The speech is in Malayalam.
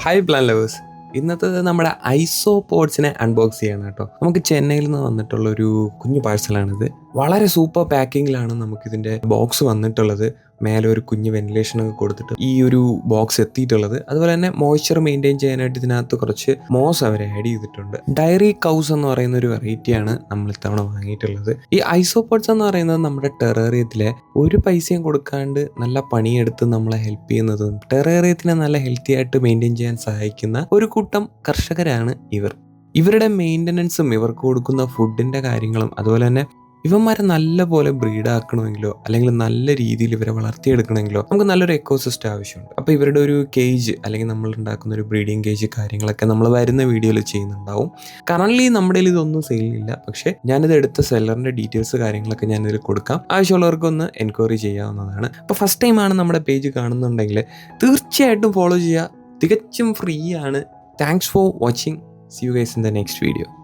Hi plan lovers. ഇന്നത്തെ നമ്മുടെ ഐസോപോഡ്സിനെ അൺബോക്സ് ചെയ്യണം കേട്ടോ. നമുക്ക് ചെന്നൈയിൽ നിന്ന് വന്നിട്ടുള്ള ഒരു കുഞ്ഞു പാഴ്സലാണിത്. വളരെ സൂപ്പർ പാക്കിങ്ങിലാണ് നമുക്കിതിൻ്റെ ബോക്സ് വന്നിട്ടുള്ളത്. മേലെ ഒരു കുഞ്ഞ് വെന്റിലേഷനൊക്കെ കൊടുത്തിട്ട് ഈ ഒരു ബോക്സ് എത്തിയിട്ടുള്ളത്. അതുപോലെ തന്നെ മോയ്സ്ചർ മെയിൻറ്റെയിൻ ചെയ്യാനായിട്ട് ഇതിനകത്ത് കുറച്ച് മോസ് അവർ ആഡ് ചെയ്തിട്ടുണ്ട്. ഡയറി കൗസ് എന്ന് പറയുന്ന ഒരു വെറൈറ്റിയാണ് നമ്മൾ ഇത്തവണ വാങ്ങിയിട്ടുള്ളത്. ഈ ഐസോപോഡ്സ് എന്ന് പറയുന്നത് നമ്മുടെ ടെറേറിയത്തിലെ ഒരു പൈസയും കൊടുക്കാണ്ട് നല്ല പണിയെടുത്ത് നമ്മളെ ഹെൽപ്പ് ചെയ്യുന്നതും ടെറേറിയത്തിനെ നല്ല ഹെൽത്തി ആയിട്ട് മെയിൻറ്റെയിൻ ചെയ്യാൻ സഹായിക്കുന്ന ഒരു കൂട്ടം കർഷകരാണ് ഇവർ. ഇവരുടെ മെയിൻ്റനൻസും ഇവർക്ക് കൊടുക്കുന്ന ഫുഡിൻ്റെ കാര്യങ്ങളും അതുപോലെ തന്നെ ഇവന്മാരെ നല്ല പോലെ ബ്രീഡാക്കണമെങ്കിലോ അല്ലെങ്കിൽ നല്ല രീതിയിൽ ഇവരെ വളർത്തിയെടുക്കണമെങ്കിലോ നമുക്ക് നല്ലൊരു എക്കോസിസ്റ്റം ആവശ്യമുണ്ട്. അപ്പോൾ ഇവരുടെ ഒരു കേജ് അല്ലെങ്കിൽ നമ്മൾ ഉണ്ടാക്കുന്ന ഒരു ബ്രീഡിങ് കേജ് കാര്യങ്ങളൊക്കെ നമ്മൾ വരുന്ന വീഡിയോയിൽ ചെയ്യുന്നുണ്ടാവും. കറൻറ്റ്ലി നമ്മുടെ ഇതൊന്നും സെയിലില്ല, പക്ഷേ ഞാനിത് എടുത്ത സെല്ലറിൻ്റെ ഡീറ്റെയിൽസ് കാര്യങ്ങളൊക്കെ ഞാനിതിൽ കൊടുക്കാം. ആവശ്യമുള്ളവർക്കൊന്ന് എൻക്വയറി ചെയ്യാവുന്നതാണ്. അപ്പോൾ ഫസ്റ്റ് ടൈമാണ് നമ്മുടെ പേജ് കാണുന്നുണ്ടെങ്കിൽ തീർച്ചയായിട്ടും ഫോളോ ചെയ്യുക. തികച്ചും ഫ്രീ ആണ്. Thanks for watching. See you guys in the next video.